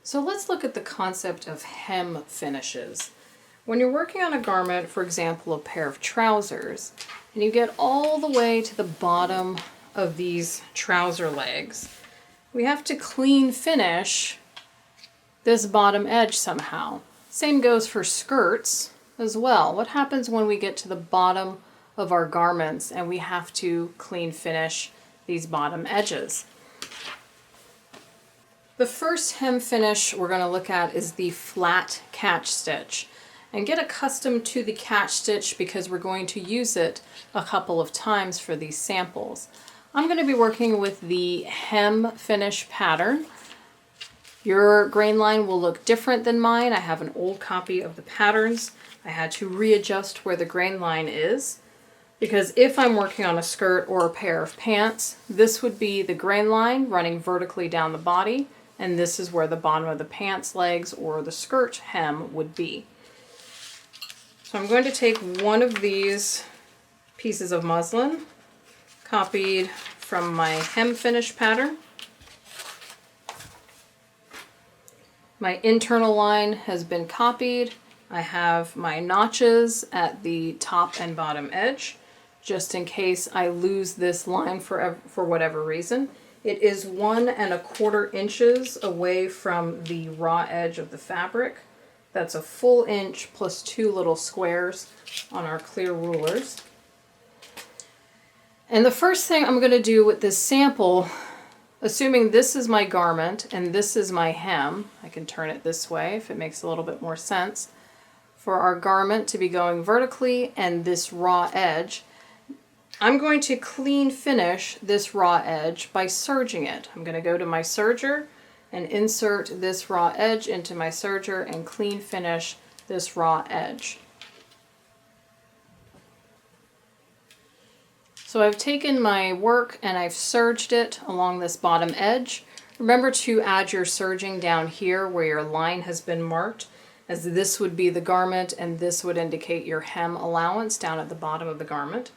So let's look at the concept of hem finishes. When you're working on a garment, for example, a pair of trousers, and you get all the way to the bottom of these trouser legs, we have to clean finish this bottom edge somehow. Same goes for skirts as well. What happens when we get to the bottom of our garments and we have to clean finish these bottom edges? The first hem finish we're going to look at is the flat catch stitch. And get accustomed to the catch stitch because we're going to use it a couple of times for these samples. I'm going to be working with the hem finish pattern. Your grain line will look different than mine. I have an old copy of the patterns. I had to readjust where the grain line is, because if I'm working on a skirt or a pair of pants, this would be the grain line running vertically down the body, and this is where the bottom of the pants legs or the skirt hem would be. So I'm going to take one of these pieces of muslin, copied from my hem finish pattern. My internal line has been copied. I have my notches at the top and bottom edge, just in case I lose this line for whatever reason. It is 1 1/4 inches away from the raw edge of the fabric. That's a full inch plus 2 little squares on our clear rulers. And the first thing I'm going to do with this sample, assuming this is my garment and this is my hem, I can turn it this way if it makes a little bit more sense, for our garment to be going vertically and this raw edge, I'm going to clean finish this raw edge by serging it. I'm going to go to my serger and insert this raw edge into my serger and clean finish this raw edge. So I've taken my work and I've serged it along this bottom edge. Remember to add your serging down here where your line has been marked, as this would be the garment and this would indicate your hem allowance down at the bottom of the garment.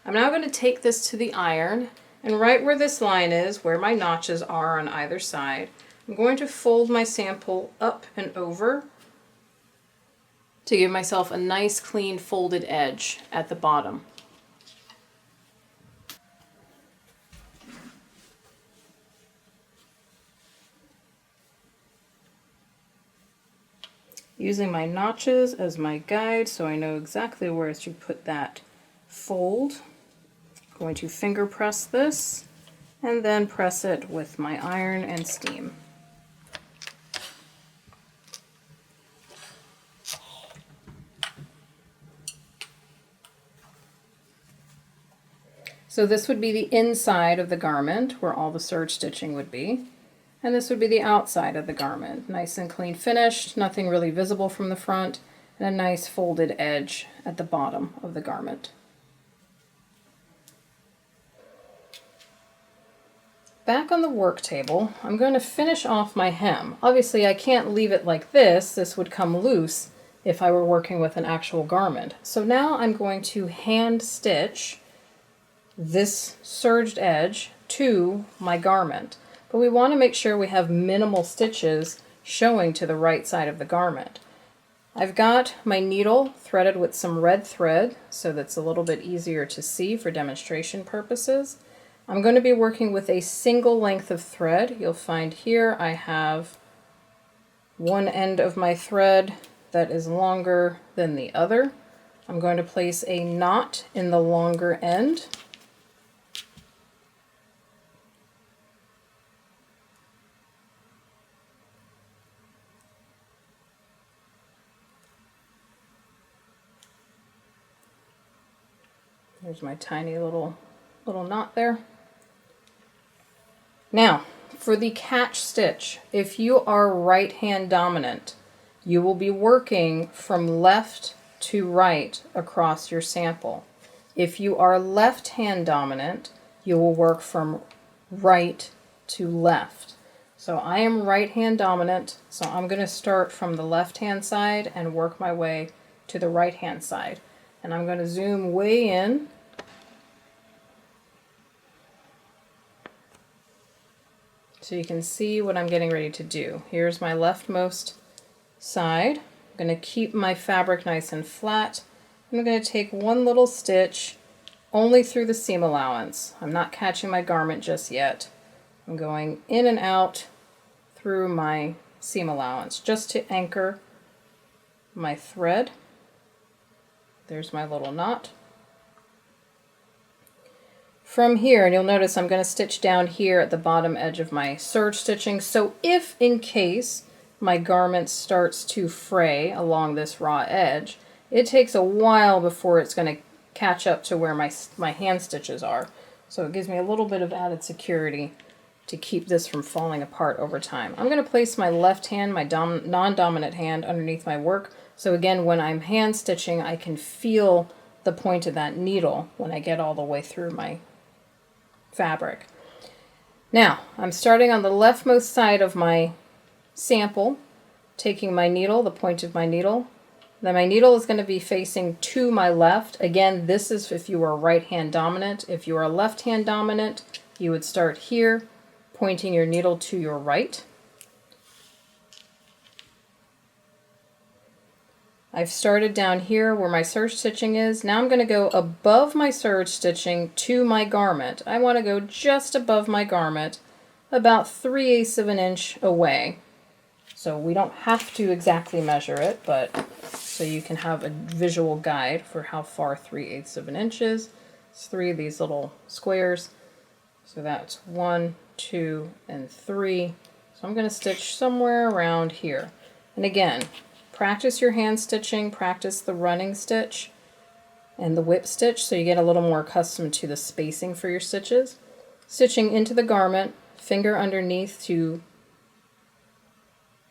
I'm now going to take this to the iron, and right where this line is, where my notches are on either side, I'm going to fold my sample up and over to give myself a nice clean folded edge at the bottom. Using my notches as my guide so I know exactly where to put that fold. I'm going to finger press this and then press it with my iron and steam. So this would be the inside of the garment where all the serge stitching would be. And this would be the outside of the garment. Nice and clean finished, nothing really visible from the front, and a nice folded edge at the bottom of the garment. Back on the work table, I'm going to finish off my hem. Obviously I can't leave it like this. This would come loose if I were working with an actual garment. So now I'm going to hand stitch this serged edge to my garment. But we want to make sure we have minimal stitches showing to the right side of the garment. I've got my needle threaded with some red thread so that's a little bit easier to see for demonstration purposes. I'm going to be working with a single length of thread. You'll find here I have one end of my thread that is longer than the other. I'm going to place a knot in the longer end. There's my tiny little knot there. Now, for the catch stitch, if you are right hand dominant, you will be working from left to right across your sample. If you are left hand dominant, you will work from right to left. So I am right hand dominant, so I'm going to start from the left hand side and work my way to the right hand side. And I'm going to zoom way in so you can see what I'm getting ready to do. Here's my leftmost side. I'm going to keep my fabric nice and flat. I'm going to take one little stitch only through the seam allowance. I'm not catching my garment just yet. I'm going in and out through my seam allowance just to anchor my thread. There's my little knot. From here, and you'll notice I'm going to stitch down here at the bottom edge of my serge stitching, so if in case my garment starts to fray along this raw edge, it takes a while before it's going to catch up to where my hand stitches are. So it gives me a little bit of added security to keep this from falling apart over time. I'm going to place my left hand, my non-dominant hand, underneath my work. So again, when I'm hand stitching, I can feel the point of that needle when I get all the way through my fabric. Now, I'm starting on the leftmost side of my sample, taking my needle, the point of my needle. Then my needle is going to be facing to my left. Again, this is if you are right hand dominant. If you are left hand dominant, you would start here, pointing your needle to your right. I've started down here where my serge stitching is. Now I'm going to go above my serge stitching to my garment. I want to go just above my garment, about 3/8 of an inch away. So we don't have to exactly measure it, but so you can have a visual guide for how far 3/8 of an inch is. It's 3 of these little squares. So that's 1, 2, and 3. So I'm going to stitch somewhere around here. And again, practice your hand stitching, practice the running stitch and the whip stitch so you get a little more accustomed to the spacing for your stitches. Stitching into the garment, finger underneath to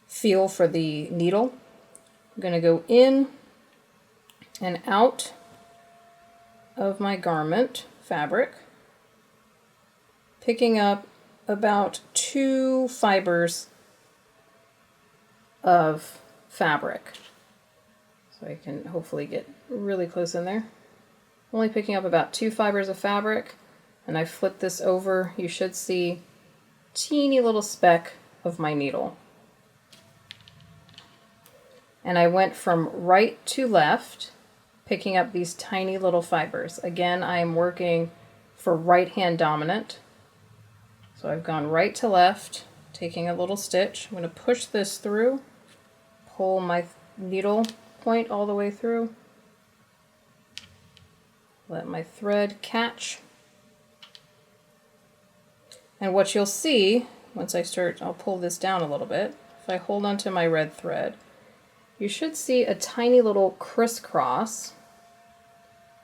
feel for the needle. I'm going to go in and out of my garment fabric, picking up about 2 fibers of fabric. So I can hopefully get really close in there. Only picking up about 2 fibers of fabric, and I flip this over. You should see a teeny little speck of my needle. And I went from right to left, picking up these tiny little fibers. Again, I am working for right hand dominant. So I've gone right to left, taking a little stitch. I'm going to push this through, pull my needle point all the way through, let my thread catch. And what you'll see, once I start, I'll pull this down a little bit. If I hold onto my red thread, you should see a tiny little crisscross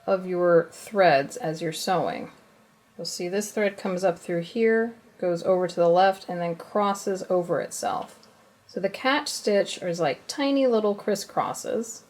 of your threads as you're sewing. You'll see this thread comes up through here, goes over to the left, and then crosses over itself. So the catch stitch is like tiny little crisscrosses.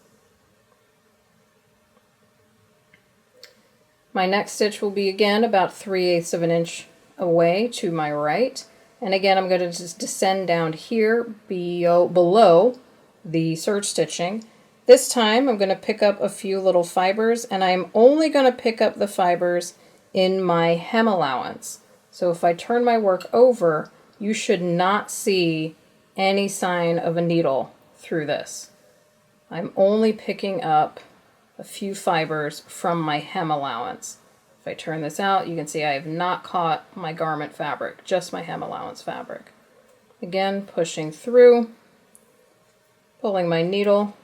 My next stitch will be again about 3/8 of an inch away to my right. And again, I'm going to just descend down here below the serge stitching. This time I'm going to pick up a few little fibers, and I'm only going to pick up the fibers in my hem allowance. So if I turn my work over, you should not see any sign of a needle through this. I'm only picking up a few fibers from my hem allowance. If I turn this out, you can see I have not caught my garment fabric, just my hem allowance fabric. Again, pushing through, pulling my needle,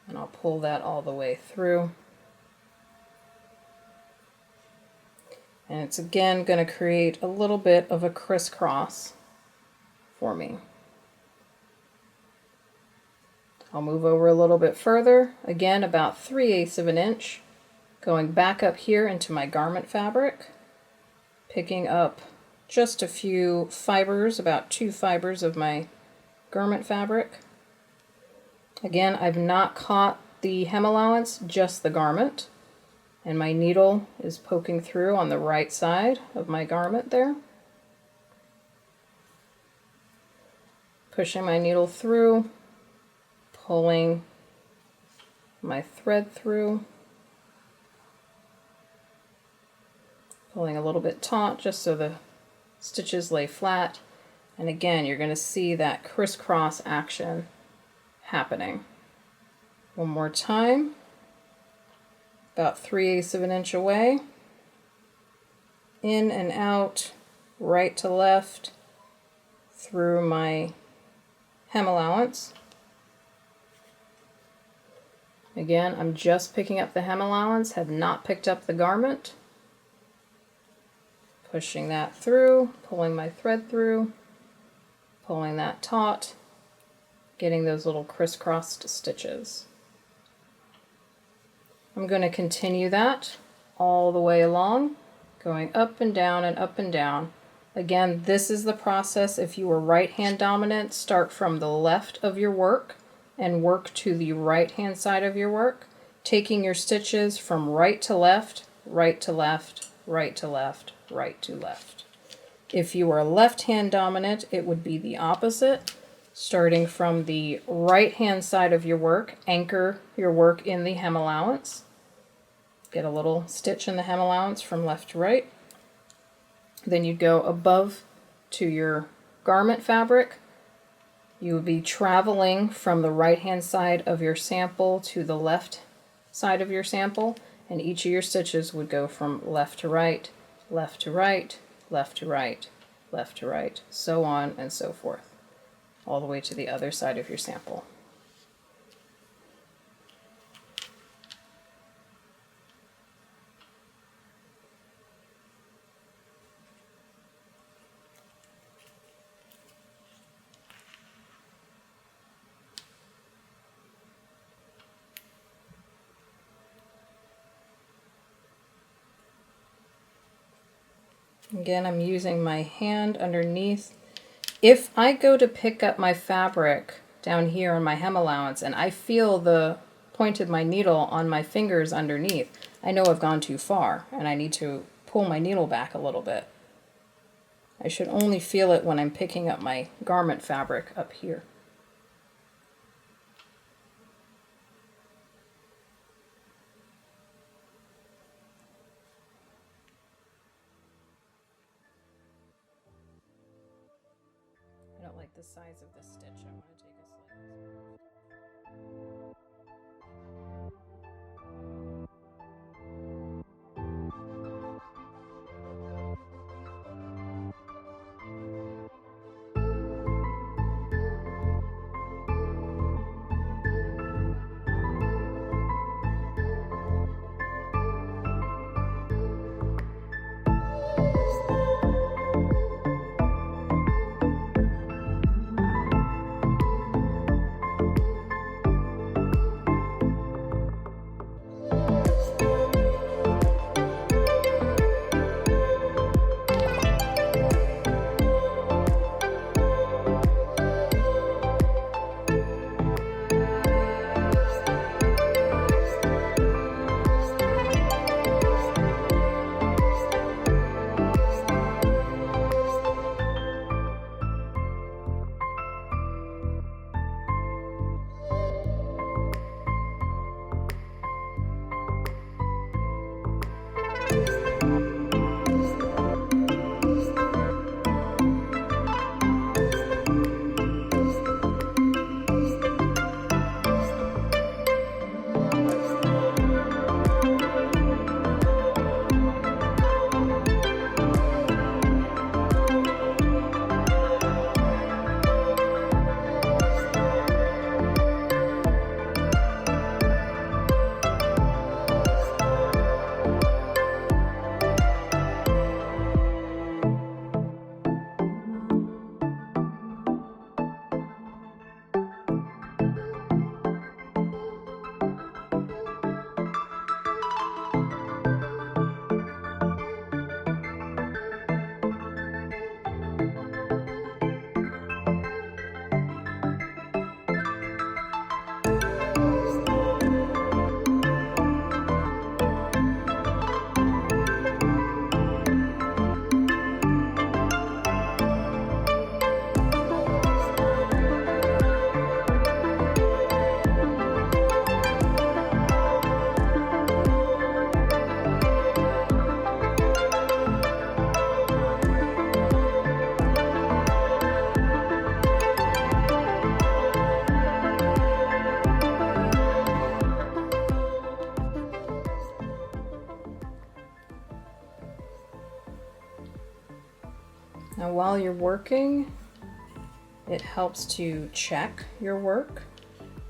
and I'll pull that all the way through. And it's again going to create a little bit of a crisscross for me. I'll move over a little bit further, again about 3/8 of an inch, going back up here into my garment fabric, picking up just a few fibers, about 2 fibers of my garment fabric. Again, I've not caught the hem allowance, just the garment, and my needle is poking through on the right side of my garment there. Pushing my needle through, pulling my thread through, pulling a little bit taut just so the stitches lay flat, and again you're going to see that crisscross action happening. One more time, about 3/8 of an inch away, in and out, right to left, through my hem allowance. Again, I'm just picking up the hem allowance, have not picked up the garment. Pushing that through, pulling my thread through, pulling that taut, getting those little crisscrossed stitches. I'm going to continue that all the way along, going up and down and up and down. Again, this is the process. If you are right hand dominant, start from the left of your work and work to the right hand side of your work, taking your stitches from right to left, right to left, right to left, right to left. If you are left hand dominant, it would be the opposite. Starting from the right hand side of your work, anchor your work in the hem allowance. Get a little stitch in the hem allowance from left to right. Then you'd go above to your garment fabric. You would be traveling from the right hand side of your sample to the left side of your sample, and each of your stitches would go from left to right, left to right, left to right, left to right, so on and so forth, all the way to the other side of your sample. Again, I'm using my hand underneath. If I go to pick up my fabric down here on my hem allowance and I feel the point of my needle on my fingers underneath, I know I've gone too far and I need to pull my needle back a little bit. I should only feel it when I'm picking up my garment fabric up here. I don't like the size of this stitch. I want to take a slightly Now while you're working, it helps to check your work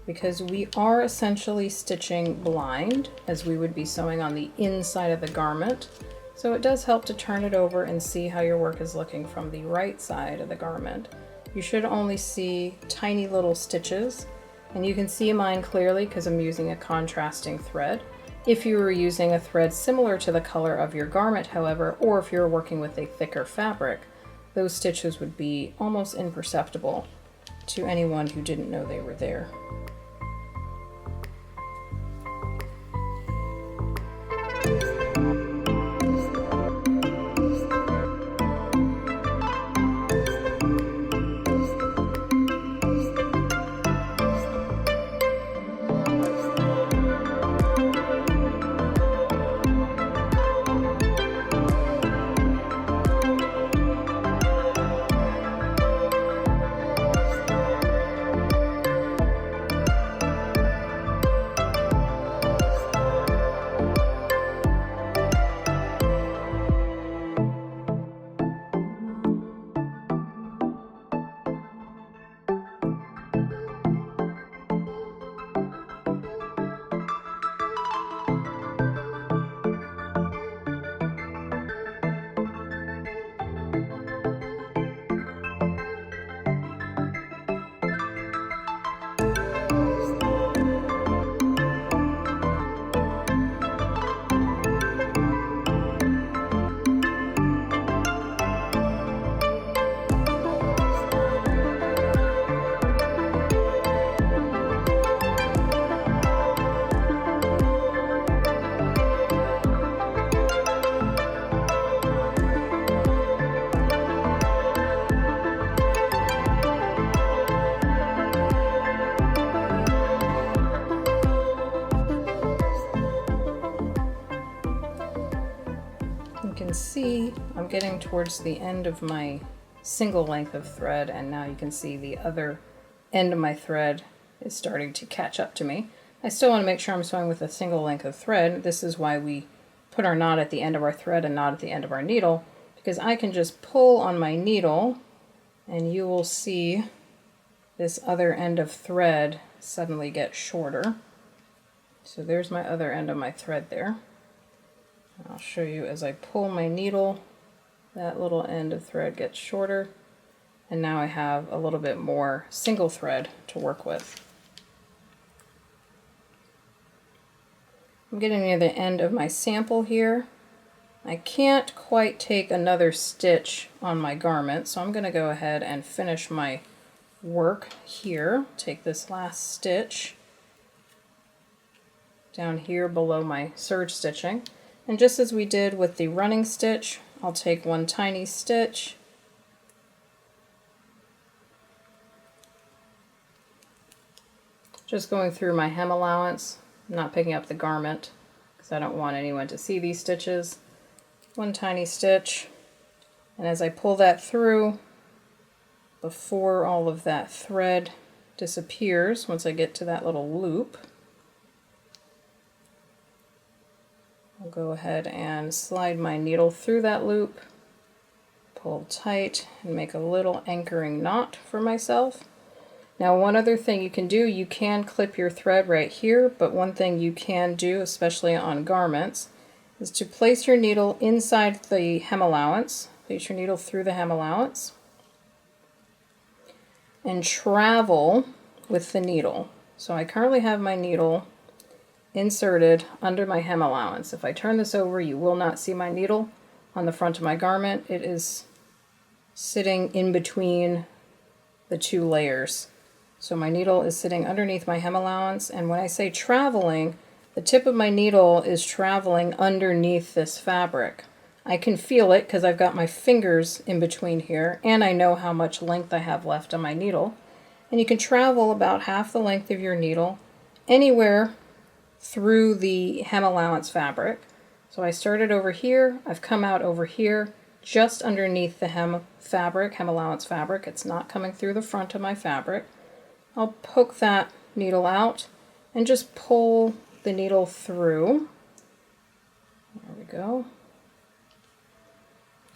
because we are essentially stitching blind as we would be sewing on the inside of the garment. So it does help to turn it over and see how your work is looking from the right side of the garment. You should only see tiny little stitches, and you can see mine clearly because I'm using a contrasting thread. If you were using a thread similar to the color of your garment, however, or if you're working with a thicker fabric, those stitches would be almost imperceptible to anyone who didn't know they were there. You can see I'm getting towards the end of my single length of thread, and now you can see the other end of my thread is starting to catch up to me. I still want to make sure I'm sewing with a single length of thread. This is why we put our knot at the end of our thread and not at the end of our needle, because I can just pull on my needle and you will see this other end of thread suddenly get shorter. So there's my other end of my thread there. I'll show you as I pull my needle, that little end of thread gets shorter, and now I have a little bit more single thread to work with. I'm getting near the end of my sample here. I can't quite take another stitch on my garment, so I'm going to go ahead and finish my work here. Take this last stitch down here below my serge stitching. And just as we did with the running stitch, I'll take one tiny stitch, just going through my hem allowance, not picking up the garment because I don't want anyone to see these stitches. One tiny stitch, and as I pull that through, before all of that thread disappears, once I get to that little loop, I'll go ahead and slide my needle through that loop, pull tight, and make a little anchoring knot for myself. Now, one other thing you can do, you can clip your thread right here, but one thing you can do, especially on garments, is to place your needle inside the hem allowance, place your needle through the hem allowance, and travel with the needle. So I currently have my needle inserted under my hem allowance. If I turn this over, you will not see my needle on the front of my garment. It is sitting in between the two layers. So my needle is sitting underneath my hem allowance, and when I say traveling, the tip of my needle is traveling underneath this fabric. I can feel it because I've got my fingers in between here, and I know how much length I have left on my needle. And you can travel about half the length of your needle anywhere through the hem allowance fabric. So I started over here, I've come out over here, just underneath the hem allowance fabric. It's not coming through the front of my fabric. I'll poke that needle out and just pull the needle through. There we go.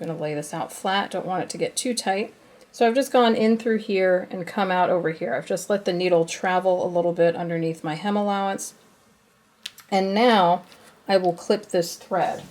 I'm going to lay this out flat, don't want it to get too tight. So I've just gone in through here and come out over here. I've just let the needle travel a little bit underneath my hem allowance. And now I will clip this thread.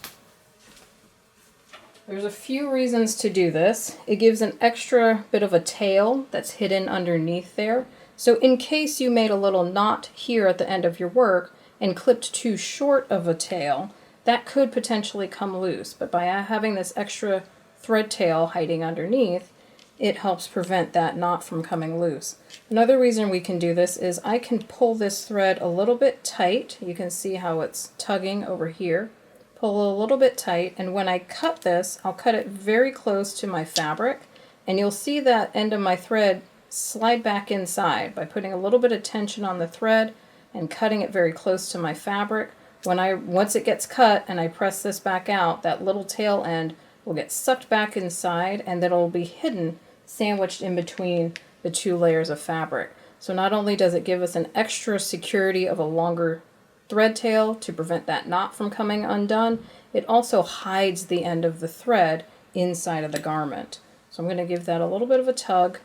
There's a few reasons to do this. It gives an extra bit of a tail that's hidden underneath there. So in case you made a little knot here at the end of your work and clipped too short of a tail, that could potentially come loose. But by having this extra thread tail hiding underneath, it helps prevent that knot from coming loose. Another reason we can do this is I can pull this thread a little bit tight. You can see how it's tugging over here. Pull a little bit tight, and when I cut this, I'll cut it very close to my fabric, and you'll see that end of my thread slide back inside by putting a little bit of tension on the thread and cutting it very close to my fabric. Once it gets cut and I press this back out, that little tail end will get sucked back inside, and then it'll be hidden, sandwiched in between the two layers of fabric. So not only does it give us an extra security of a longer thread tail to prevent that knot from coming undone, it also hides the end of the thread inside of the garment. So I'm going to give that a little bit of a tug,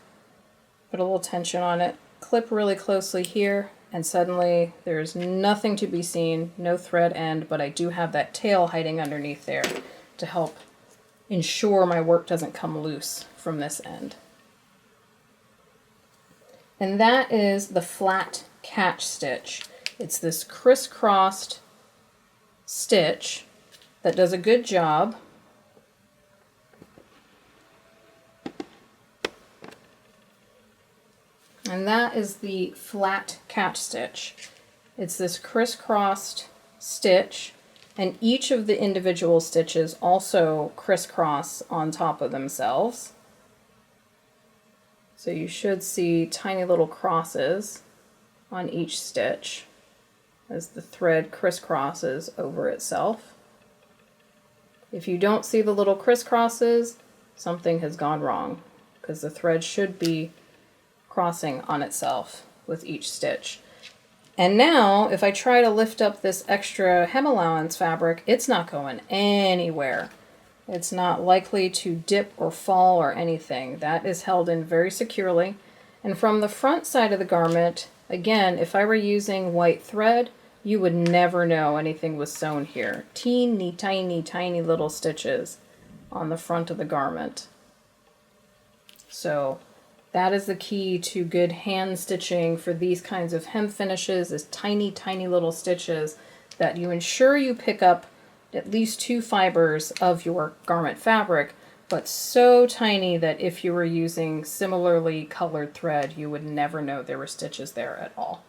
put a little tension on it, clip really closely here, and suddenly there's nothing to be seen, no thread end, but I do have that tail hiding underneath there to help ensure my work doesn't come loose from this end. And that is the flat catch stitch. It's this crisscrossed stitch that does a good job. And that is the flat catch stitch. It's this crisscrossed stitch, and each of the individual stitches also crisscross on top of themselves. So you should see tiny little crosses on each stitch as the thread crisscrosses over itself. If you don't see the little crisscrosses, something has gone wrong, because the thread should be crossing on itself with each stitch. And now, if I try to lift up this extra hem allowance fabric, it's not going anywhere. It's not likely to dip or fall or anything. That is held in very securely. And from the front side of the garment, again, if I were using white thread, you would never know anything was sewn here. Teeny tiny, tiny little stitches on the front of the garment. So that is the key to good hand stitching for these kinds of hem finishes, is tiny, tiny little stitches that you ensure you pick up at least 2 fibers of your garment fabric, but so tiny that if you were using similarly colored thread, you would never know there were stitches there at all.